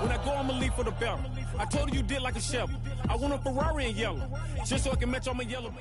When I go, I'ma leave for the belt. I told you did like a Chevy. I want a Ferrari in yellow, just so I can match all my yellow.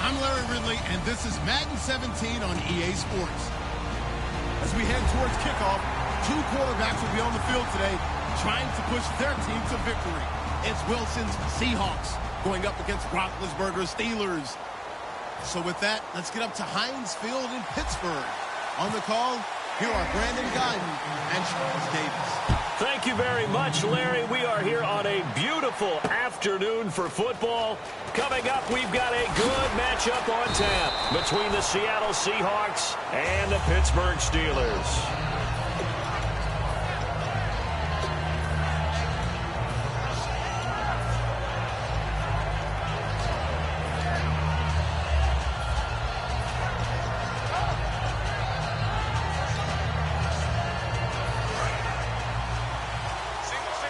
I'm Larry Ridley, and this is Madden 17 on EA Sports. As we head towards kickoff, two quarterbacks will be on the field today trying to push their team to victory. It's Wilson's Seahawks going up against Roethlisberger's Steelers. So with that, let's get up to Heinz Field in Pittsburgh. On the call, here are Brandon Guyton and Charles Davis. Thank you very much, Larry. We are here on a beautiful afternoon for football. Coming up, we've got a good matchup on tap between the Seattle Seahawks and the Pittsburgh Steelers.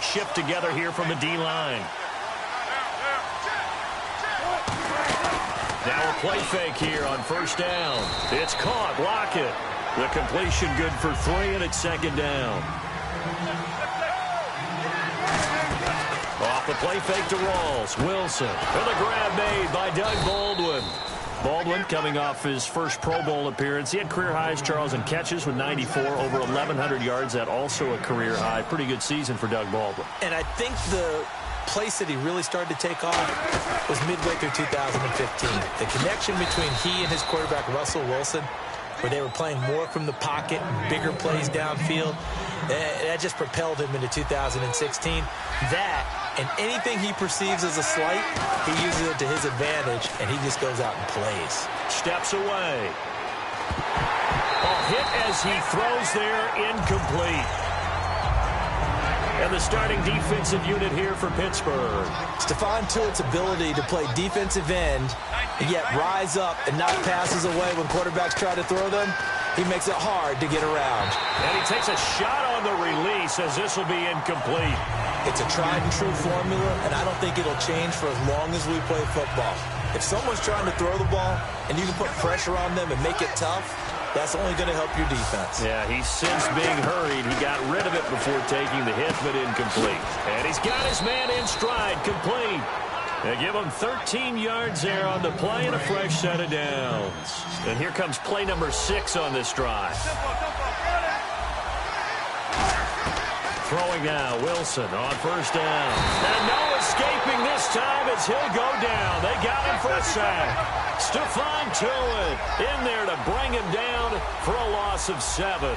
Shift together here from the D-line. Now a play fake here on first down. It's caught. Lockett. The completion good for 3, and it's second down. Off the play fake to Rawls. Wilson. And the grab made by Doug Baldwin. Baldwin coming off his first Pro Bowl appearance. He had career highs, Charles, in catches with 94, over 1,100 yards. That also a career high. Pretty good season for Doug Baldwin. And I think the place that he really started to take off was midway through 2015. The connection between he and his quarterback, Russell Wilson, where they were playing more from the pocket, bigger plays downfield, that just propelled him into 2016. That and anything he perceives as a slight, he uses it to his advantage, and he just goes out and plays. Steps away. Hit as he throws there, incomplete. And the starting defensive unit here for Pittsburgh. Stephon Tuitt's ability to play defensive end and yet rise up and knock passes away when quarterbacks try to throw them, he makes it hard to get around. And he takes a shot on the release as this will be incomplete. It's a tried-and-true formula, and I don't think it'll change for as long as we play football. If someone's trying to throw the ball and you can put pressure on them and make it tough, that's only going to help your defense. Yeah, he's since being hurried. He got rid of it before taking the hit, but incomplete. And he's got his man in stride, complete. They give him 13 yards there on the play and a fresh set of downs. And here comes play number 6 on this drive. Throwing now, Wilson on first down. And no escaping this time as he'll go down. They got him for a sack. Stephon Tuitt in there to bring him down for a loss of 7.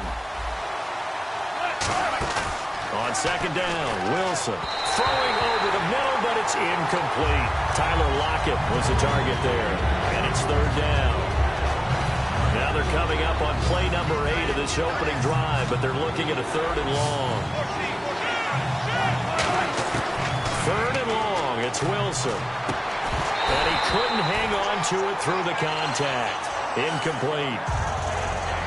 On second down, Wilson throwing over the middle, but it's incomplete. Tyler Lockett was the target there, and it's third down. Now they're coming up on play number 8 of this opening drive, but they're looking at a third and long. Third and long, it's Wilson. And he couldn't hang on to it through the contact. Incomplete.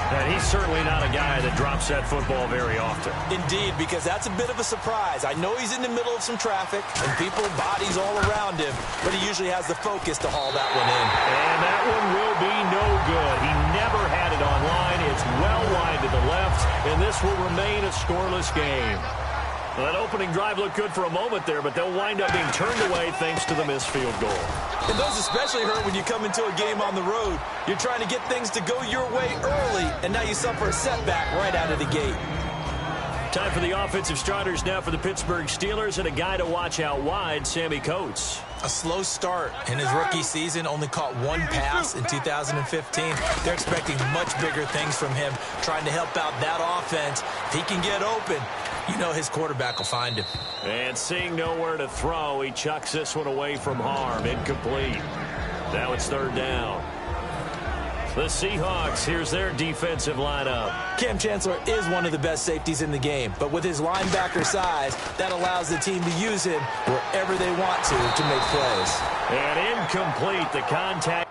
And he's certainly not a guy that drops that football very often. Indeed, because that's a bit of a surprise. I know he's in the middle of some traffic and people, bodies all around him, but he usually has the focus to haul that one in. And that one will be no good. He never had it on line. It's well wide to the left, and this will remain a scoreless game. Well, that opening drive looked good for a moment there, but they'll wind up being turned away thanks to the missed field goal. And those especially hurt when you come into a game on the road. You're trying to get things to go your way early, and now you suffer a setback right out of the gate. Time for the offensive starters now for the Pittsburgh Steelers, and a guy to watch out wide, Sammy Coates. A slow start in his rookie season, only caught 1 pass in 2015. They're expecting much bigger things from him, trying to help out that offense. If he can get open, you know his quarterback will find him. And seeing nowhere to throw, he chucks this one away from harm. Incomplete. Now it's third down. The Seahawks, here's their defensive lineup. Cam Chancellor is one of the best safeties in the game, but with his linebacker size, that allows the team to use him wherever they want to make plays. And incomplete, the contact.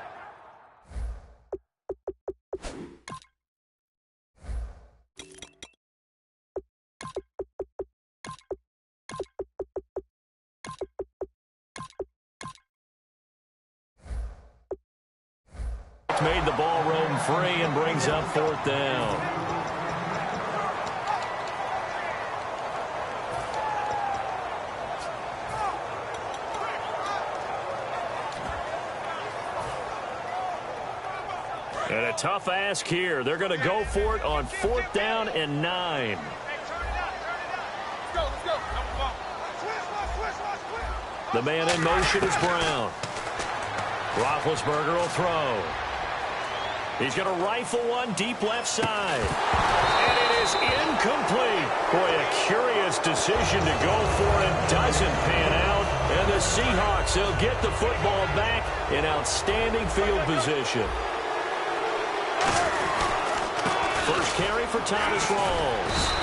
Made the ball roam free and brings up 4th down. And a tough ask here. They're going to go for it on 4th down and 9. The man in motion is Brown. Roethlisberger will throw. He's going to rifle one deep left side. And it is incomplete. Boy, a curious decision to go for it. Doesn't pan out. And the Seahawks, they'll get the football back in outstanding field position. First carry for Thomas Rawls.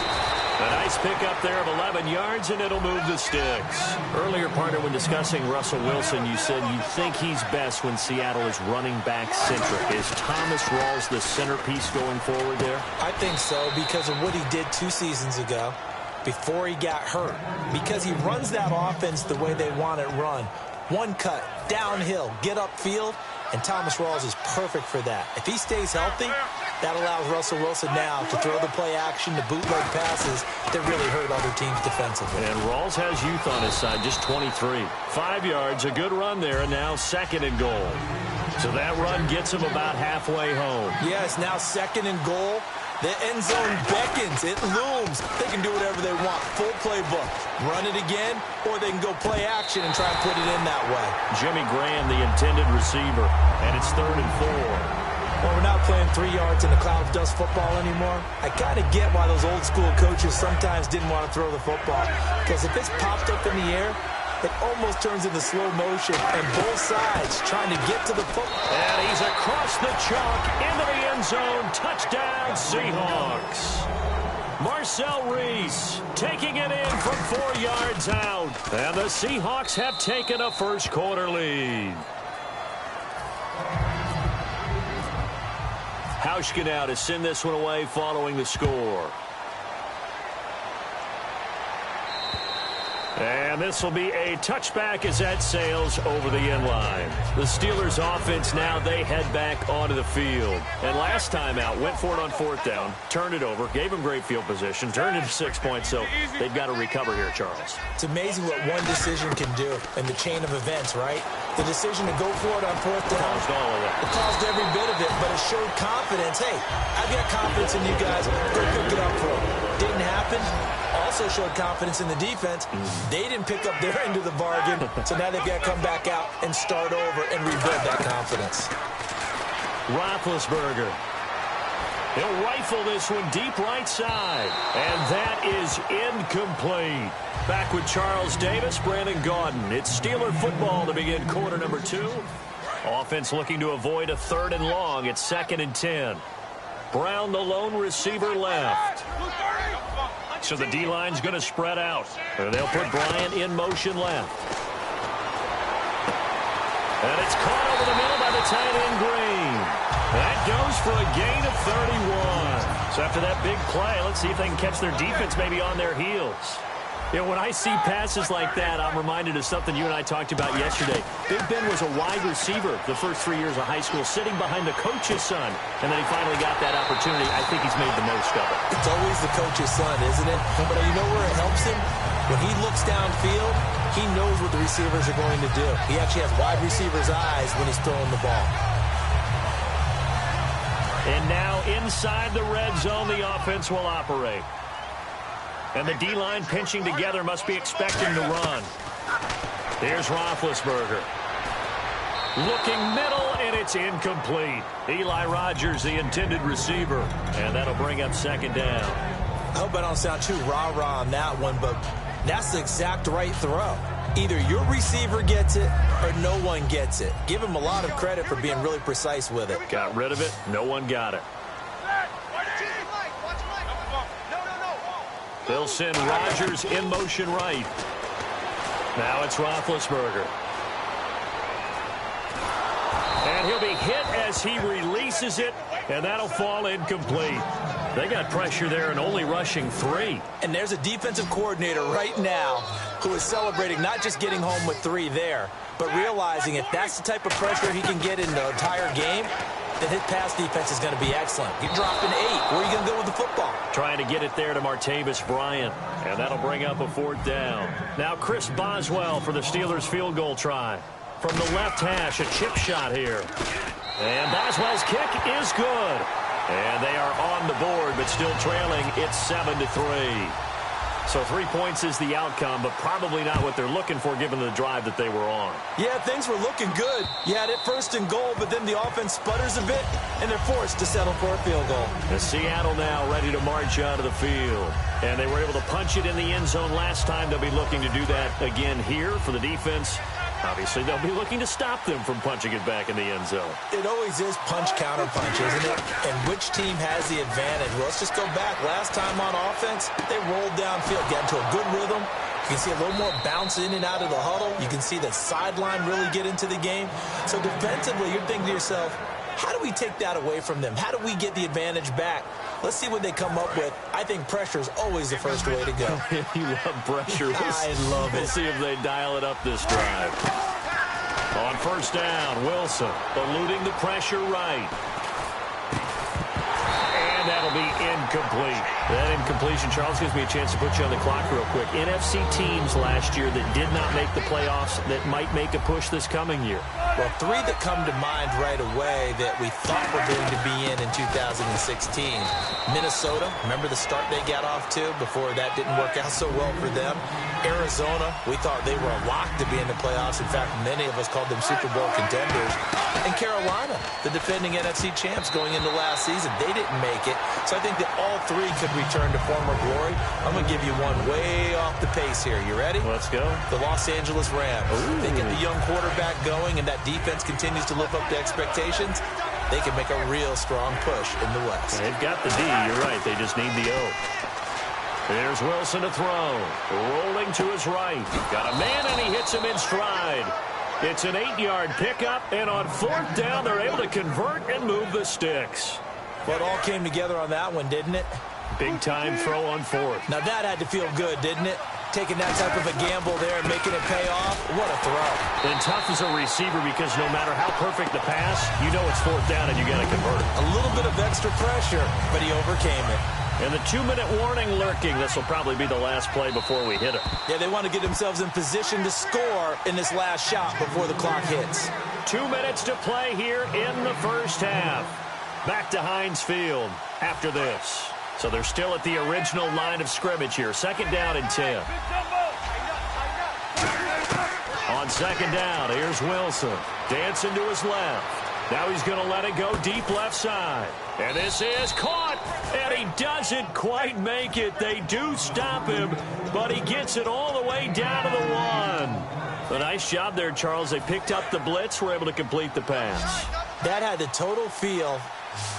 A nice pickup there of 11 yards, and it'll move the sticks. Earlier, partner, when discussing Russell Wilson, you said you think he's best when Seattle is running back centric. Is Thomas Rawls the centerpiece going forward there? I think so because of what he did 2 seasons ago before he got hurt. Because he runs that offense the way they want it run. One cut, downhill, get upfield, and Thomas Rawls is perfect for that. If he stays healthy, that allows Russell Wilson now to throw the play action, the bootleg passes that really hurt other teams defensively. And Rawls has youth on his side, just 23. 5 yards, a good run there, and now 2nd and goal. So that run gets him about halfway home. Yeah, it's now 2nd and goal. The end zone beckons. It looms. They can do whatever they want. Full playbook. Run it again, or they can go play action and try and put it in that way. Jimmy Graham, the intended receiver, and it's 3rd and 4. Well, we're not playing 3 yards in a cloud of dust football anymore. I kind of get why those old school coaches sometimes didn't want to throw the football. Because if it's popped up in the air, it almost turns into slow motion. And both sides trying to get to the football. And he's across the chalk into the end zone. Touchdown, Seahawks. Marcel Reese taking it in from 4 yards out. And the Seahawks have taken a first quarter lead. Hauschka now to send this one away following the score. And this will be a touchback as that sails over the end line. The Steelers offense now, they head back onto the field. And last time out, went for it on 4th down, turned it over, gave them great field position, turned it to 6 points, so they've got to recover here, Charles. It's amazing what one decision can do in the chain of events, right? The decision to go for it on 4th down, Caused all of that. it caused every bit of it, but it showed confidence. Hey, I've got confidence in you guys. Go pick it up for them. Didn't happen. Also showed confidence in the defense. They didn't pick up their end of the bargain, so now they've got to come back out and start over and rebuild that confidence. Roethlisberger. He'll rifle this one deep right side. And that is incomplete. Back with Charles Davis, Brandon Gaudin. It's Steeler football to begin quarter number 2. Offense looking to avoid a 3rd and long. It's 2nd and 10. Brown, the lone receiver, left. So the D-line's going to spread out. They'll put Bryant in motion left. And it's caught over the middle by the tight end, Green. That goes for a gain of 31. So after that big play, let's see if they can catch their defense maybe on their heels. You know, when I see passes like that, I'm reminded of something you and I talked about yesterday. Big Ben was a wide receiver the first 3 years of high school, sitting behind the coach's son. And then he finally got that opportunity. I think he's made the most of it. It's always the coach's son, isn't it? But you know where it helps him? When he looks downfield, he knows what the receivers are going to do. He actually has wide receivers' eyes when he's throwing the ball. And now inside the red zone, the offense will operate. And the D-line pinching together, must be expecting to run. Here's Roethlisberger. Looking middle, and it's incomplete. Eli Rogers, the intended receiver. And that'll bring up 2nd down. I hope I don't sound too rah-rah on that one, but that's the exact right throw. Either your receiver gets it or no one gets it. Give him a lot of credit for being really precise with it. Got rid of it. No one got it. They'll send Rodgers in motion right. Now it's Roethlisberger. And he'll be hit as he releases it, and that'll fall incomplete. They got pressure there and only rushing 3. And there's a defensive coordinator right now who is celebrating not just getting home with 3 there, but realizing if that's the type of pressure he can get in the entire game, then his pass defense is going to be excellent. He dropped an 8. Where are you going to go with the football? Trying to get it there to Martavis Bryant, and that'll bring up a 4th down. Now Chris Boswell for the Steelers field goal try. From the left hash, a chip shot here. And Boswell's kick is good. And they are on the board, but still trailing. It's 7-3. So 3 points is the outcome, but probably not what they're looking for given the drive that they were on. Yeah, things were looking good. You had it 1st and goal, but then the offense sputters a bit, and they're forced to settle for a field goal. And Seattle now ready to march out of the field. And they were able to punch it in the end zone last time. They'll be looking to do that again here for the defense. Obviously, they'll be looking to stop them from punching it back in the end zone. It always is punch-counter-punch, isn't it? And which team has the advantage? Well, let's just go back. Last time on offense, they rolled downfield, got into a good rhythm. You can see a little more bounce in and out of the huddle. You can see the sideline really get into the game. So defensively, you're thinking to yourself, how do we take that away from them? How do we get the advantage back? Let's see what they come up with. I think pressure is always the first way to go. You love pressure. I love it. We'll see if they dial it up this drive. On 1st down, Wilson eluding the pressure right. And that'll be incomplete. That incompletion, Charles, gives me a chance to put you on the clock real quick. NFC teams last year that did not make the playoffs that might make a push this coming year. Well, 3 that come to mind right away that we thought were going to be in 2016. Minnesota, remember the start they got off to before that didn't work out so well for them. Arizona, we thought they were a lock to be in the playoffs. In fact, many of us called them Super Bowl contenders. And Carolina, the defending NFC champs going into last season, they didn't make it. So I think that all 3 could return to former glory. I'm going to give you one way off the pace here. You ready? Let's go. The Los Angeles Rams. Ooh. They get the young quarterback going, and that defense continues to live up to expectations. They can make a real strong push in the West. They've got the D. You're right. They just need the O. There's Wilson to throw. Rolling to his right. Got a man, and he hits him in stride. It's an 8-yard pickup, and on 4th down, they're able to convert and move the sticks. Well, it all came together on that one, didn't it? Big-time throw on 4th. Now, that had to feel good, didn't it? Taking that type of a gamble there and making it pay off. What a throw. And tough as a receiver because no matter how perfect the pass, you know it's 4th down and you got to convert it. A little bit of extra pressure, but he overcame it. And the 2-minute warning lurking. This will probably be the last play before we hit it. Yeah, they want to get themselves in position to score in this last shot before the clock hits. 2 minutes to play here in the 1st half. Back to Heinz Field after this. So they're still at the original line of scrimmage here. 2nd down and 10. On 2nd down, here's Wilson. Dancing to his left. Now he's going to let it go deep left side. And this is caught. And he doesn't quite make it. They do stop him, but he gets it all the way down to the 1. A nice job there, Charles. They picked up the blitz, were able to complete the pass. That had the total feel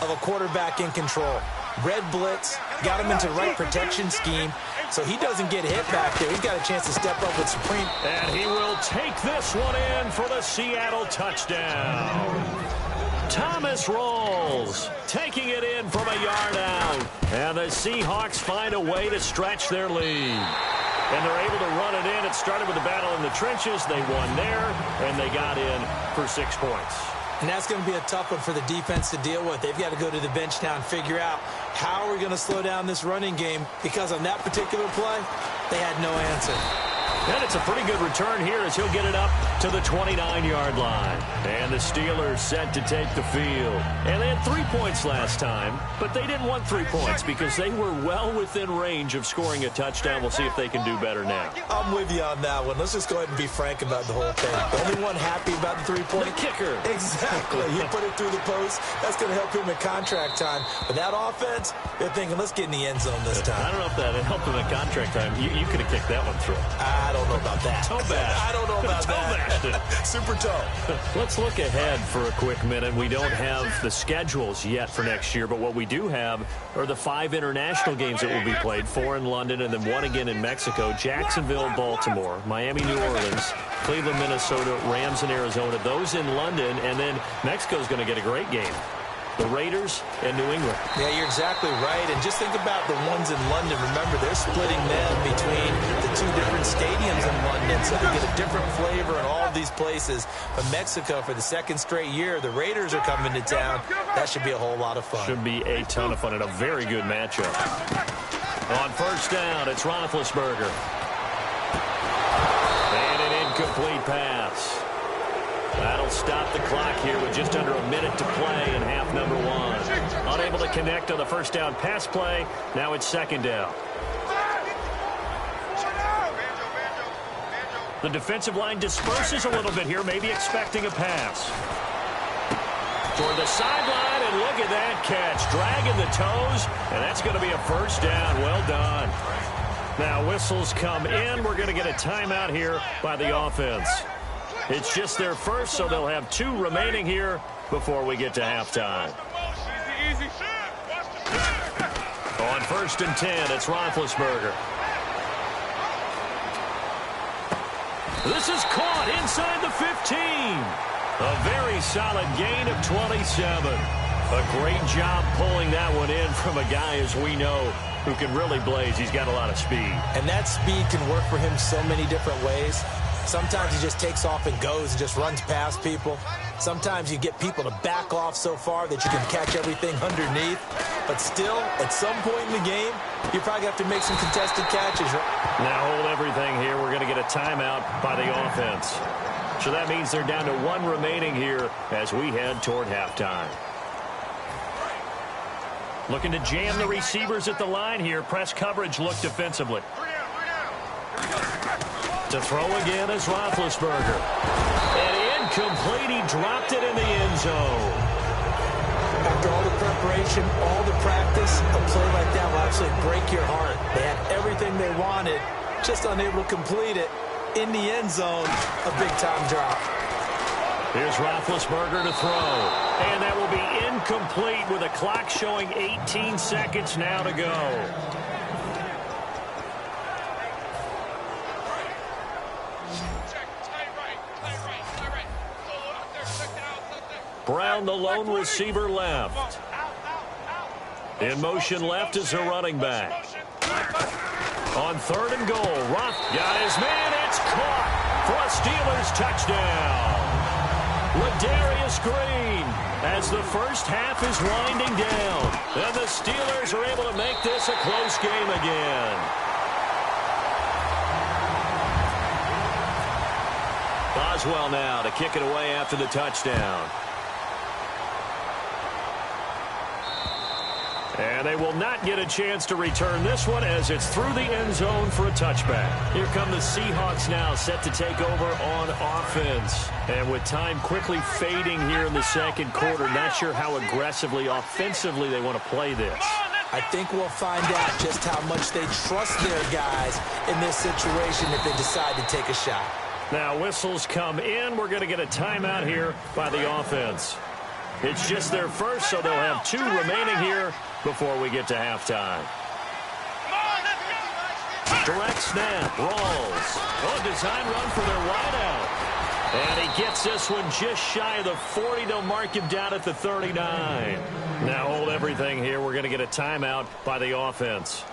of a quarterback in control. Red blitz, got him into the right protection scheme, so he doesn't get hit back there. He's got a chance to step up with supreme. And he will take this one in for the Seattle touchdown. Thomas rolls, taking it in from a yard out. And the Seahawks find a way to stretch their lead. And they're able to run it in. It started with a battle in the trenches. They won there, and they got in for 6 points. And that's going to be a tough one for the defense to deal with. They've got to go to the bench now and figure out how we're going to slow down this running game, because on that particular play, they had no answer. And it's a pretty good return here as he'll get it up to the 29-yard line. And the Steelers set to take the field. And they had 3 points last time, but they didn't want 3 points because they were well within range of scoring a touchdown. We'll see if they can do better now. I'm with you on that one. Let's just go ahead and be frank about the whole thing. The only one happy about the 3-point. The kicker. Exactly. He put it through the post. That's going to help him in contract time. But that offense, they're thinking, let's get in the end zone this time. I don't know if that helped him in contract time. You could have kicked that one through. I I don't know about that. Toe bash. I don't know about that. Super toe. Let's look ahead for a quick minute. We don't have the schedules yet for next year, but what we do have are the 5 international games that will be played, 4 in London and then 1 again in Mexico, Jacksonville, Baltimore, Miami, New Orleans, Cleveland, Minnesota, Rams, and Arizona. Those in London, and then Mexico's going to get a great game. The Raiders and New England. Yeah, you're exactly right. And just think about the ones in London. Remember, they're splitting them between the 2 different stadiums in London, so you get a different flavor in all of these places. But Mexico, for the 2nd straight year, the Raiders are coming to town. That should be a whole lot of fun. Should be a ton of fun and a very good matchup. On first down, it's Roethlisberger. And an incomplete pass. That'll stop the clock here with just under a minute to play in half number 1. Unable to connect on the first down pass play. Now it's 2nd down. The defensive line disperses a little bit here, maybe expecting a pass. Toward the sideline, and look at that catch. Dragging the toes, and that's going to be a first down. Well done. Now whistles come in. We're going to get a timeout here by the offense. It's just their first, so they'll have 2 remaining here before we get to halftime. On 1st and 10, it's Roethlisberger. This is caught inside the 15. A very solid gain of 27. A great job pulling that one in from a guy, as we know, who can really blaze. He's got a lot of speed. And that speed can work for him so many different ways. Sometimes he just takes off and goes and just runs past people. Sometimes you get people to back off so far that you can catch everything underneath. But still, at some point in the game, you probably have to make some contested catches. Now hold everything here. We're going to get a timeout by the offense. So that means they're down to 1 remaining here as we head toward halftime. Looking to jam the receivers at the line here. Press coverage look defensively. To throw again is Roethlisberger. And incomplete. He dropped it in the end zone. After all the preparation, all the practice, a play like that will absolutely break your heart. They had everything they wanted, just unable to complete it. In the end zone, a big-time drop. Here's Roethlisberger to throw. And that will be incomplete with a clock showing 18 seconds now to go. Brown, the lone receiver, left. In motion left is her running back. On 3rd and goal, Roth got his man. It's caught for a Steelers touchdown. Ladarius Green, as the first half is winding down. And the Steelers are able to make this a close game again. Boswell now to kick it away after the touchdown. And they will not get a chance to return this one as it's through the end zone for a touchback. Here come the Seahawks now, set to take over on offense. And with time quickly fading here in the 2nd quarter, not sure how aggressively, offensively they want to play this. I think we'll find out just how much they trust their guys in this situation if they decide to take a shot. Now whistles come in. We're going to get a timeout here by the offense. It's just their first, so they'll have 2 remaining here before we get to halftime. Direct snap, Rawls. Oh, design run for their wideout. And he gets this one just shy of the 40. They'll mark him down at the 39. Now hold everything here. We're going to get a timeout by the offense.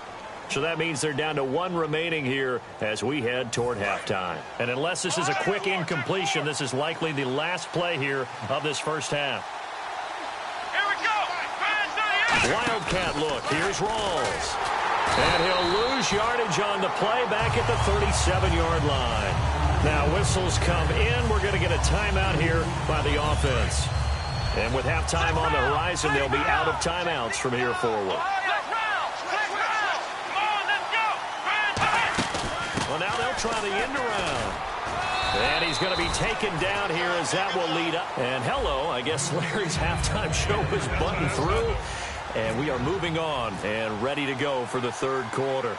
So that means they're down to 1 remaining here as we head toward halftime. And unless this is a quick incompletion, this is likely the last play here of this first half. Wildcat look. Here's Rawls. And he'll lose yardage on the play back at the 37-yard line. Now whistles come in. We're going to get a timeout here by the offense. And with halftime on the horizon, they'll be out of timeouts from here forward. Well, now they'll try the end around. And he's going to be taken down here as that will lead up. And hello, I guess Larry's halftime show is buttoned through. And we are moving on and ready to go for the 3rd quarter.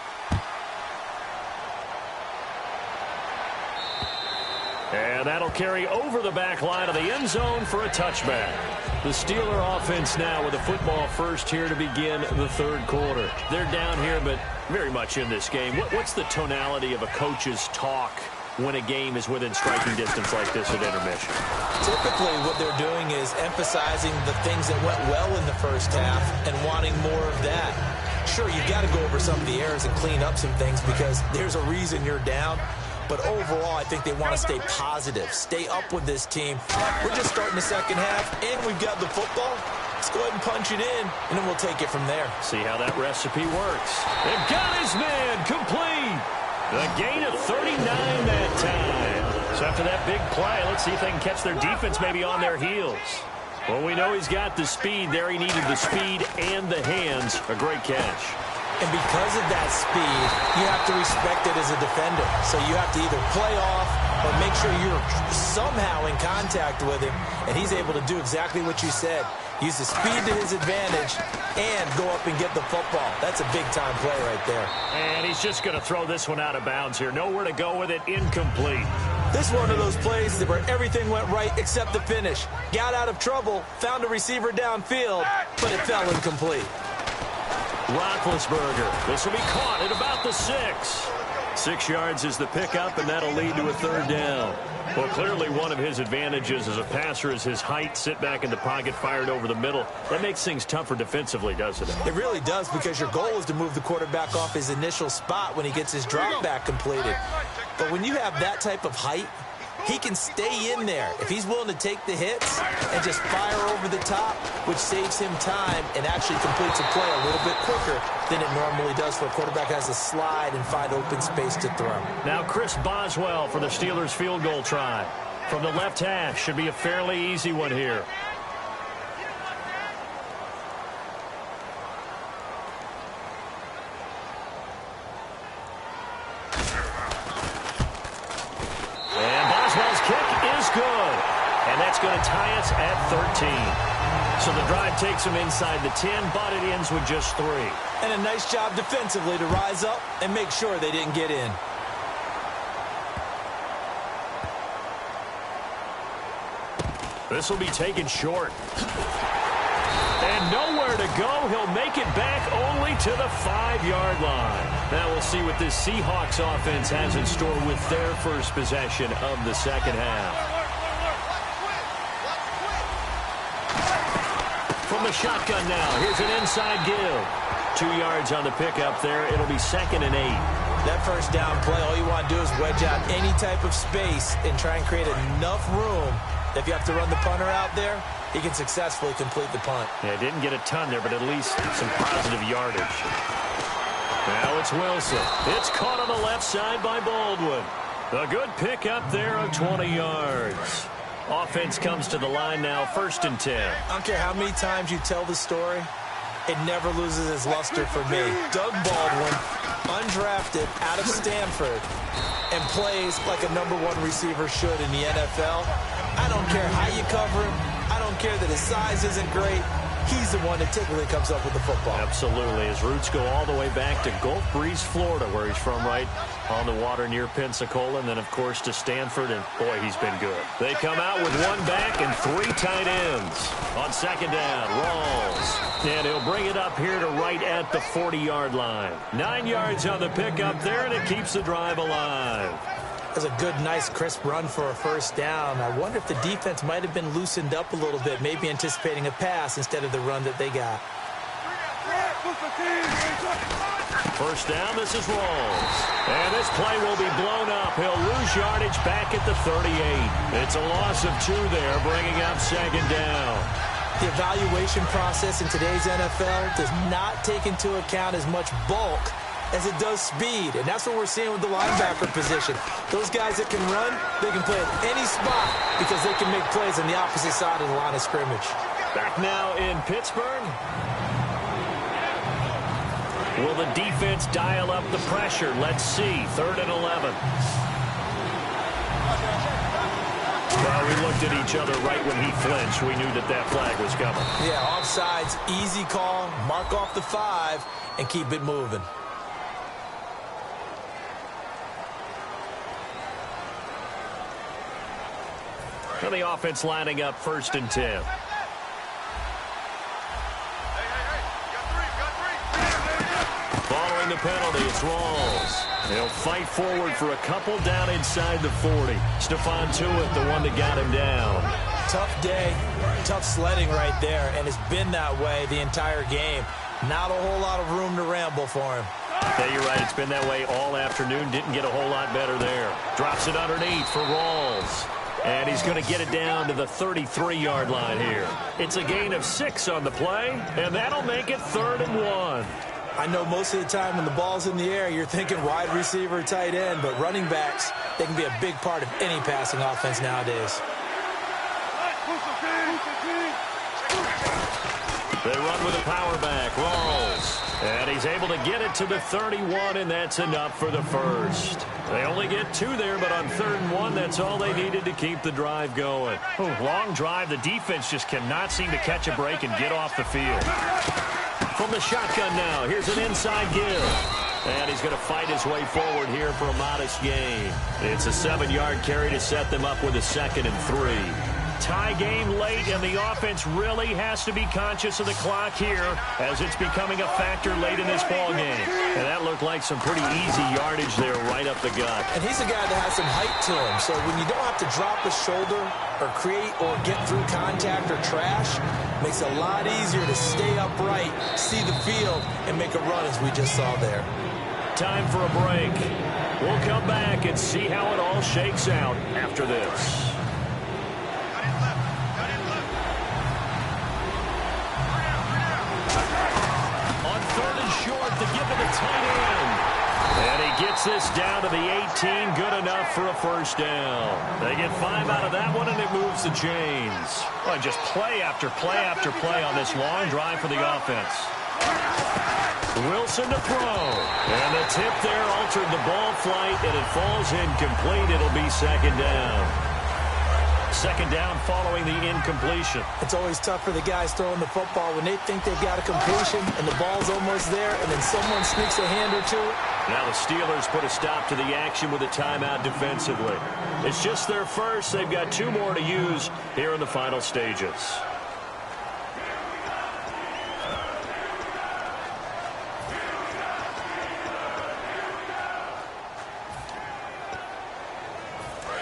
And that'll carry over the back line of the end zone for a touchback. The Steeler offense now with a football first here to begin the third quarter. They're down here, but very much in this game. What's the tonality of a coach's talk when a game is within striking distance like this at intermission? Typically, what they're doing is emphasizing the things that went well in the first half and wanting more of that. Sure, you've got to go over some of the errors and clean up some things because there's a reason you're down. But overall, I think they want to stay positive, stay up with this team. We're just starting the second half, and we've got the football. Let's go ahead and punch it in, and then we'll take it from there. See how that recipe works. They've got his man complete. The gain of 39 that time. So after that big play, let's see if they can catch their defense maybe on their heels. Well, we know he's got the speed there. He needed the speed and the hands. A great catch. And because of that speed, you have to respect it as a defender. So you have to either play off or make sure you're somehow in contact with him. And he's able to do exactly what you said. Use the speed to his advantage and go up and get the football. That's a big-time play right there. And he's just going to throw this one out of bounds here. Nowhere to go with it. Incomplete. This one of those plays where everything went right except the finish. Got out of trouble, found a receiver downfield, but it fell incomplete. Roethlisberger. This will be caught at about the 6. 6 yards is the pickup, and that'll lead to a third down. Well, clearly one of his advantages as a passer is his height. Sit back in the pocket, fired over the middle. That makes things tougher defensively, doesn't it? It really does, because your goal is to move the quarterback off his initial spot when he gets his drop back completed. But when you have that type of height, he can stay in there if he's willing to take the hits and just fire over the top, which saves him time and actually completes a play a little bit quicker than it normally does for a quarterback has to slide and find open space to throw. Now Chris Boswell for the Steelers field goal try. From the left hash, should be a fairly easy one here. Good. And that's going to tie us at 13. So the drive takes them inside the 10, but it ends with just 3. And a nice job defensively to rise up and make sure they didn't get in. This will be taken short. And nowhere to go. He'll make it back only to the 5-yard line. Now we'll see what this Seahawks offense has in store with their first possession of the second half. From the shotgun now, here's an inside give. 2 yards on the pickup there. It'll be 2nd and 8. That first down play, all you want to do is wedge out any type of space and try and create enough room. If you have to run the punter out there, he can successfully complete the punt. Yeah, didn't get a ton there, but at least some positive yardage. Now it's Wilson. It's caught on the left side by Baldwin. A good pickup there of 20 yards. Offense comes to the line now, 1st and 10. I don't care how many times you tell the story, it never loses its luster for me. Doug Baldwin, undrafted out of Stanford, and plays like a #1 receiver should in the NFL. I don't care how you cover him. I don't care that his size isn't great. He's the one that typically comes up with the football. Absolutely. His roots go all the way back to Gulf Breeze, Florida, where he's from, right on the water near Pensacola, and then, of course, to Stanford, and, boy, he's been good. They come out with 1 back and 3 tight ends. On 2nd down, Rawls. And he'll bring it up here to right at the 40-yard line. 9 yards on the pickup there, and it keeps the drive alive. That's a good, nice, crisp run for a first down. I wonder if the defense might have been loosened up a little bit, maybe anticipating a pass instead of the run that they got. First down, this is Rawls. And this play will be blown up. He'll lose yardage back at the 38. It's a loss of 2 there, bringing up 2nd down. The evaluation process in today's NFL does not take into account as much bulk as it does speed, and that's what we're seeing with the linebacker position. Those guys that can run, they can play at any spot because they can make plays on the opposite side of the line of scrimmage. Back now in Pittsburgh. Will the defense dial up the pressure? Let's see. 3rd and 11. Well, we looked at each other right when he flinched. We knew that that flag was coming. Yeah, offsides, easy call, mark off the 5, and keep it moving. And the offense lining up 1st and 10. Following the penalty, it's Rawls. They'll fight forward for a couple down inside the 40. Stephon Tuitt, the one that got him down. Tough day, tough sledding right there, and it's been that way the entire game. Not a whole lot of room to ramble for him. Yeah, you're right. It's been that way all afternoon. Didn't get a whole lot better there. Drops it underneath for Rawls. And he's going to get it down to the 33-yard line here. It's a gain of 6 on the play, and that'll make it 3rd and 1. I know most of the time when the ball's in the air, you're thinking wide receiver, tight end, but running backs, they can be a big part of any passing offense nowadays. They run with a power back, Rawls. And he's able to get it to the 31, and that's enough for the first. They only get 2 there, but on 3rd and 1, that's all they needed to keep the drive going. Long drive. The defense just cannot seem to catch a break and get off the field. From the shotgun now, here's an inside give. And he's going to fight his way forward here for a modest gain. It's a 7-yard carry to set them up with a 2nd and 3. Tie game late, and the offense really has to be conscious of the clock here as it's becoming a factor late in this ball game. And that looked like some pretty easy yardage there right up the gut. And he's a guy that has some height to him, so when you don't have to drop a shoulder or create or get through contact or trash, makes it a lot easier to stay upright, see the field, and make a run as we just saw there. Time for a break. We'll come back and see how it all shakes out after this. Short to give to the tight end. And he gets this down to the 18. Good enough for a 1st down. They get 5 out of that one, and it moves the chains. Well, just play after play after play on this long drive for the offense. Wilson to throw. And the tip there altered the ball flight, and it falls incomplete. It'll be 2nd down. 2nd down following the incompletion. It's always tough for the guys throwing the football when they think they've got a completion and the ball's almost there, and then someone sneaks a hand or two. Now the Steelers put a stop to the action with a timeout defensively. It's just their first. They've got 2 more to use here in the final stages.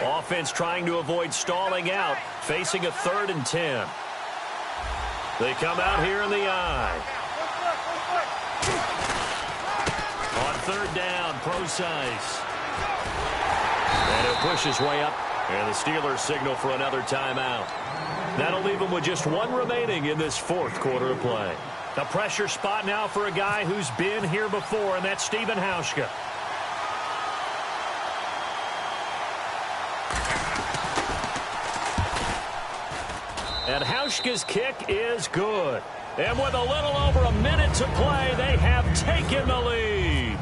Offense trying to avoid stalling out, facing a 3rd and 10. They come out here in the eye. On 3rd down, Procise. And he'll push his way up, and the Steelers signal for another timeout. That'll leave them with just 1 remaining in this 4th quarter of play. The pressure spot now for a guy who's been here before, and that's Stephen Hauschka. And Hauschka's kick is good. And with a little over a minute to play, they have taken the lead.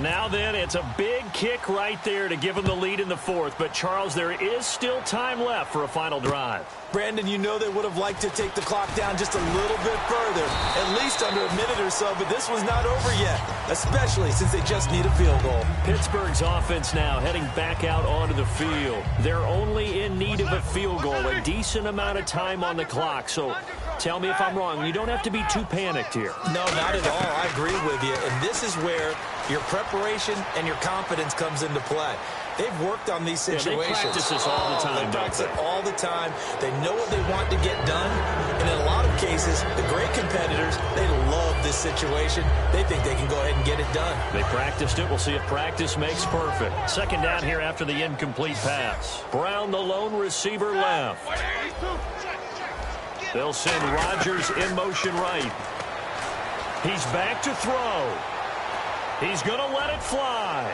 Now then, it's a big kick right there to give them the lead in the 4th. But, Charles, there is still time left for a final drive. Brandon, you know they would have liked to take the clock down just a little bit further, at least under a minute or so, but this was not over yet, especially since they just need a field goal. Pittsburgh's offense now heading back out onto the field. They're only in need of a field goal, a decent amount of time on the clock. So tell me if I'm wrong. You don't have to be too panicked here. No, not at all. I agree with you, and this is where your preparation and your confidence comes into play. They've worked on these situations. Yeah, they practice this all the time, They practice it all the time. They know what they want to get done. And in a lot of cases, the great competitors, they love this situation. They think they can go ahead and get it done. They practiced it. We'll see if practice makes perfect. 2nd down here after the incomplete pass. Brown, the lone receiver, left. They'll send Rodgers in motion right. He's back to throw. He's going to let it fly.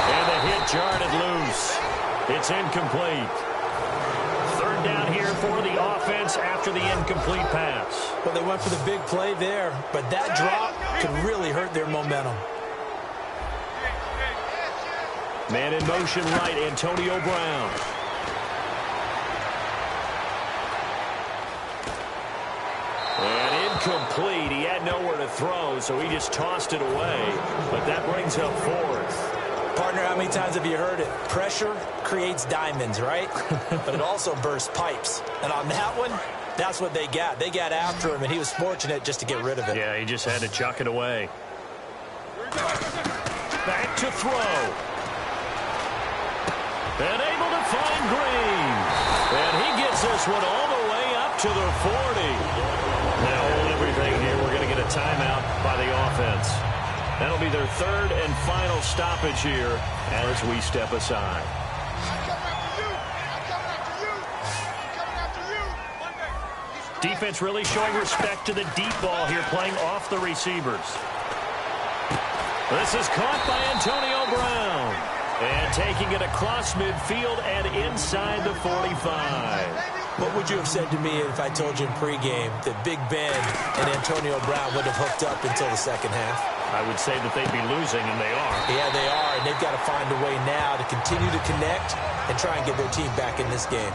And the hit jarred it loose. It's incomplete. 3rd down here for the offense after the incomplete pass. Well, they went for the big play there, but that drop could really hurt their momentum. Man in motion right, Antonio Brown. And incomplete. He had nowhere to throw, so he just tossed it away. But that brings up 4th. Partner, how many times have you heard it? Pressure creates diamonds, right? But it also bursts pipes. And on that one, that's what they got. They got after him, and he was fortunate just to get rid of it. Yeah, he just had to chuck it away. Back to throw. And able to find Green. And he gets this one all the way up to the 40. Now, hold everything here. We're going to get a timeout by the offense. That'll be their third and final stoppage here as we step aside. Defense really showing respect to the deep ball here, playing off the receivers. This is caught by Antonio Brown. And taking it across midfield and inside the 45. What would you have said to me if I told you in pregame that Big Ben and Antonio Brown would have hooked up until the second half? I would say that they'd be losing, and they are. Yeah, they are, and they've got to find a way now to continue to connect and try and get their team back in this game.